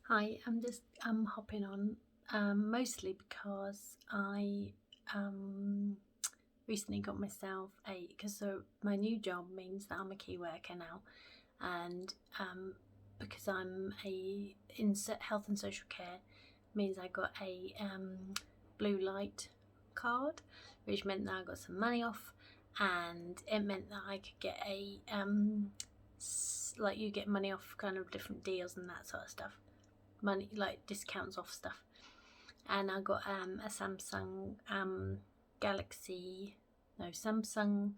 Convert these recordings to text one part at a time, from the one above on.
Hi, I'm hopping on mostly because I um recently got myself a because my new job means that I'm a key worker now, and because I'm health and social care means I got a blue light card, which meant that I got some money off, and it meant that I could get a like you get money off kind of different deals and that sort of stuff, money like discounts off stuff. And I got a Samsung Galaxy, no Samsung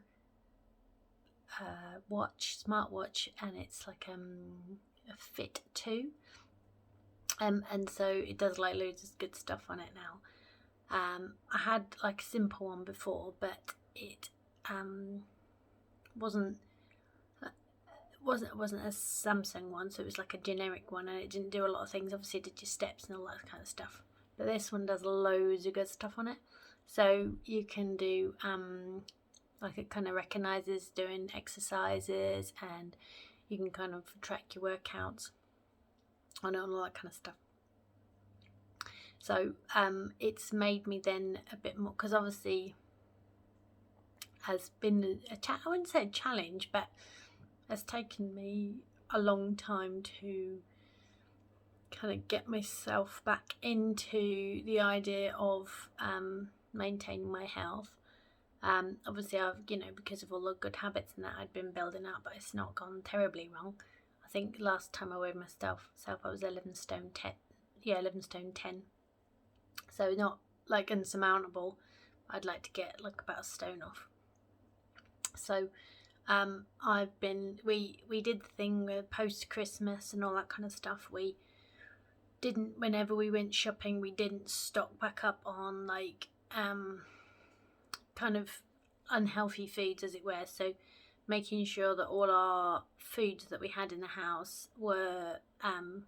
smartwatch, and it's like a Fit 2, and so it does like loads of good stuff on it now. I had like a simple one before, but it wasn't wasn't a Samsung one, so it was like a generic one, and it didn't do a lot of things. Obviously, it did your steps and all that kind of stuff. But this one does loads of good stuff on it. So you can do like it kind of recognizes doing exercises, and you can kind of track your workouts on it and all that kind of stuff. So it's made me then a bit more, because obviously has been I wouldn't say a challenge, but has taken me a long time to kind of get myself back into the idea of maintaining my health. Obviously, I've because of all the good habits and that I'd been building up, but it's not gone terribly wrong. I think last time I weighed myself I was 11 stone 10. Yeah, 11 stone 10. So not like insurmountable. I'd like to get like about a stone off. So I've been we did the thing with post Christmas and all that kind of stuff. We didn't, whenever we went shopping, we didn't stock back up on like kind of unhealthy foods, as it were. So making sure that all our foods that we had in the house were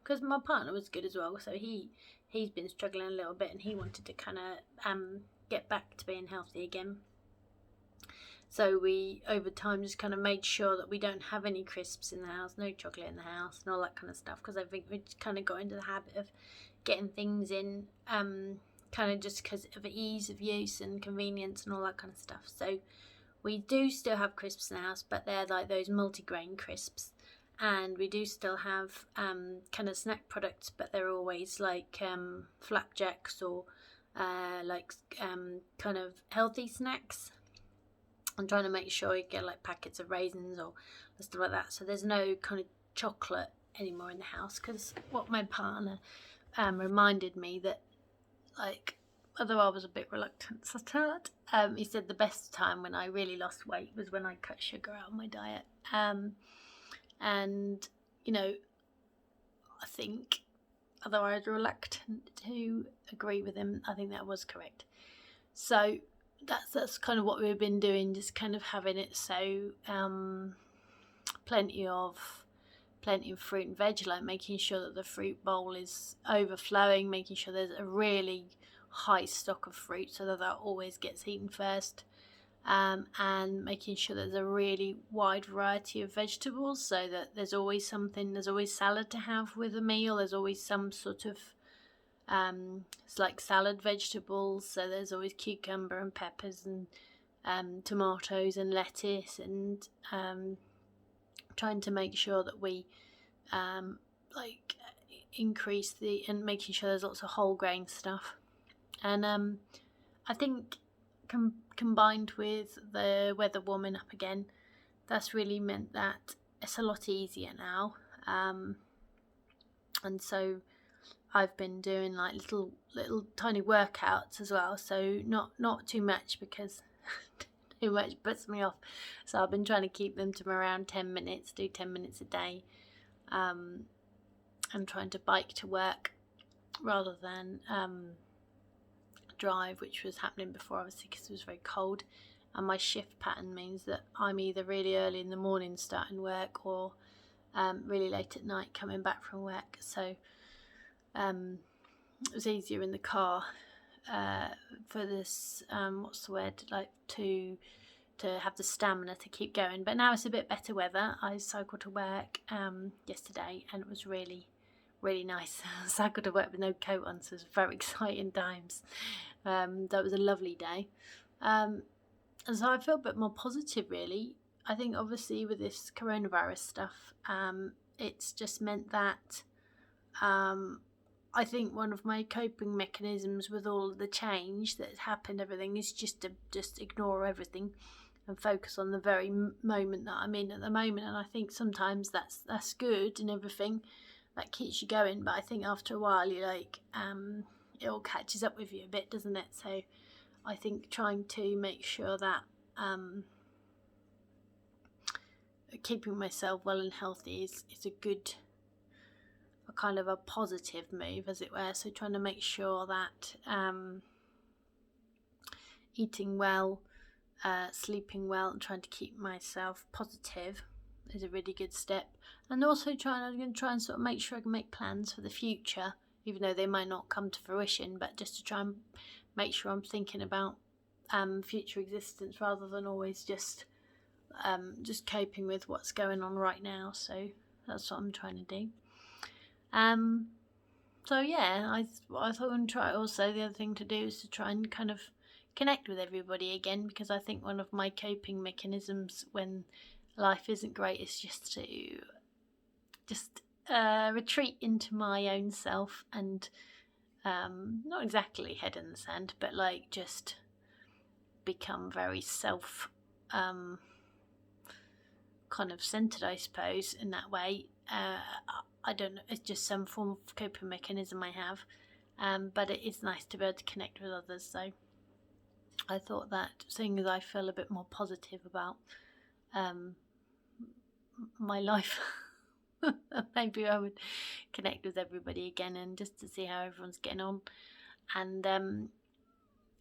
because my partner was good as well, so he's been struggling a little bit, and he wanted to kind of get back to being healthy again. So we, over time, just kind of made sure that we don't have any crisps in the house, no chocolate in the house, and all that kind of stuff. Because I think we kind of got into the habit of getting things in, kind of just because of ease of use and convenience and all that kind of stuff. So we do still have crisps in the house, but they're like those multigrain crisps. And we do still have kind of snack products, but they're always like flapjacks or like kind of healthy snacks. I'm trying to make sure you get like packets of raisins or stuff like that. So there's no kind of chocolate anymore in the house, because what my partner reminded me that, like, although I was a bit reluctant to start, he said the best time when I really lost weight was when I cut sugar out of my diet. And I think, although I was reluctant to agree with him, I think that was correct. So that's kind of what we've been doing, just kind of having it so plenty of fruit and veg, like making sure that the fruit bowl is overflowing, making sure there's a really high stock of fruit so that always gets eaten first, and making sure there's a really wide variety of vegetables, so that there's always salad to have with a meal, there's always some sort of it's like salad vegetables, so there's always cucumber and peppers and tomatoes and lettuce, and trying to make sure that we like increase and making sure there's lots of whole grain stuff. And I think combined with the weather warming up again, that's really meant that it's a lot easier now, and so I've been doing like little tiny workouts as well, so not too much, because too much puts me off. So I've been trying to keep them to around 10 minutes, do 10 minutes a day. I'm trying to bike to work rather than drive, which was happening before, obviously, because it was very cold. And my shift pattern means that I'm either really early in the morning starting work, or really late at night coming back from work. So it was easier in the car for this what's the word, like to have the stamina to keep going. But now it's a bit better weather. I cycled to work yesterday, and it was really, really nice. So I got to work with no coat on, so it was very exciting times. That was a lovely day. And so I feel a bit more positive, really. I think obviously with this coronavirus stuff, it's just meant that I think one of my coping mechanisms with all of the change that has happened, everything, is just to just ignore everything and focus on the very moment that I'm in at the moment. And I think sometimes that's good and everything, that keeps you going. But I think after a while, you like it all catches up with you a bit, doesn't it? So I think trying to make sure that keeping myself well and healthy is a good, a kind of a positive move, as it were. So trying to make sure that eating well, sleeping well, and trying to keep myself positive is a really good step. And also I'm going to try and sort of make sure I can make plans for the future, even though they might not come to fruition, but just to try and make sure I'm thinking about future existence rather than always just coping with what's going on right now. So that's what I'm trying to do. So yeah, I thought I'd try. Also, the other thing to do is to try and kind of connect with everybody again, because I think one of my coping mechanisms when life isn't great is just to retreat into my own self and not exactly head in the sand, but like just become very self kind of centered, I suppose, in that way. I don't know, it's just some form of coping mechanism I have, but it is nice to be able to connect with others. So I thought that, seeing as I feel a bit more positive about my life, maybe I would connect with everybody again and just to see how everyone's getting on. And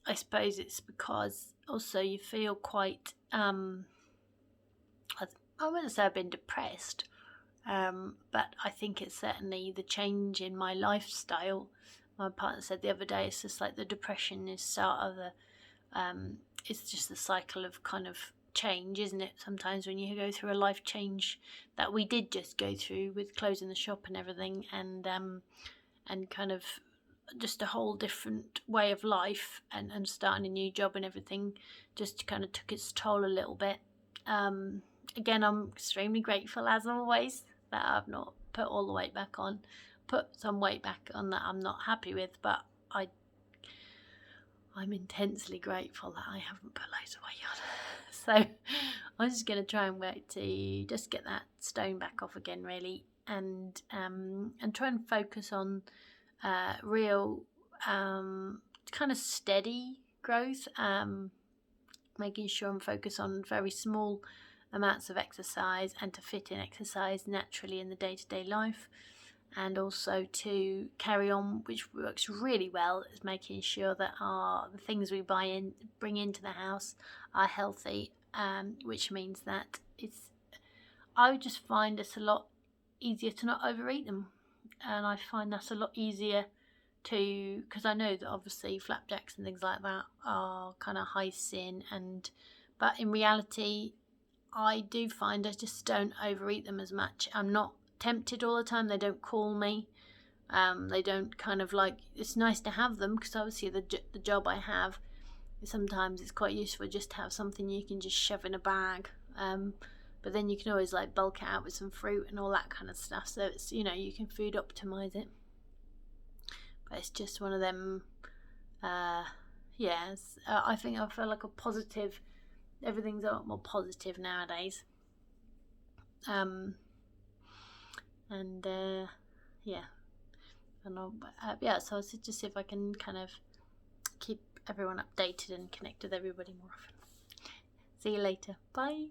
I suppose it's because also you feel quite I wouldn't say I've been depressed, but I think it's certainly the change in my lifestyle. My partner said the other day, it's just like the depression is sort of it's just the cycle of kind of change, isn't it? Sometimes when you go through a life change that we did just go through with closing the shop and everything, and kind of just a whole different way of life and starting a new job and everything just kind of took its toll a little bit. Again, I'm extremely grateful, as always, that I've not put all the weight back on. Put some weight back on that I'm not happy with, but I'm intensely grateful that I haven't put loads of weight on. So I'm just going to try and work to just get that stone back off again, really, and try and focus on real kind of steady growth, making sure I'm focused on very small amounts of exercise and to fit in exercise naturally in the day-to-day life, and also to carry on, which works really well, is making sure that the things we bring into the house are healthy, which means that I would just find it's a lot easier to not overeat them, and I find that's a lot easier because I know that obviously flapjacks and things like that are kind of high sin, but in reality I do find I just don't overeat them as much. I'm not tempted all the time. They don't call me. They don't kind of like, it's nice to have them because obviously the job I have, sometimes it's quite useful just to have something you can just shove in a bag. But then you can always like bulk it out with some fruit and all that kind of stuff. So it's, you can food optimize it. But it's just one of them, I think I feel like a positive, everything's a lot more positive nowadays. And so I'll just see if I can kind of keep everyone updated and connect with everybody more often. See you later. Bye.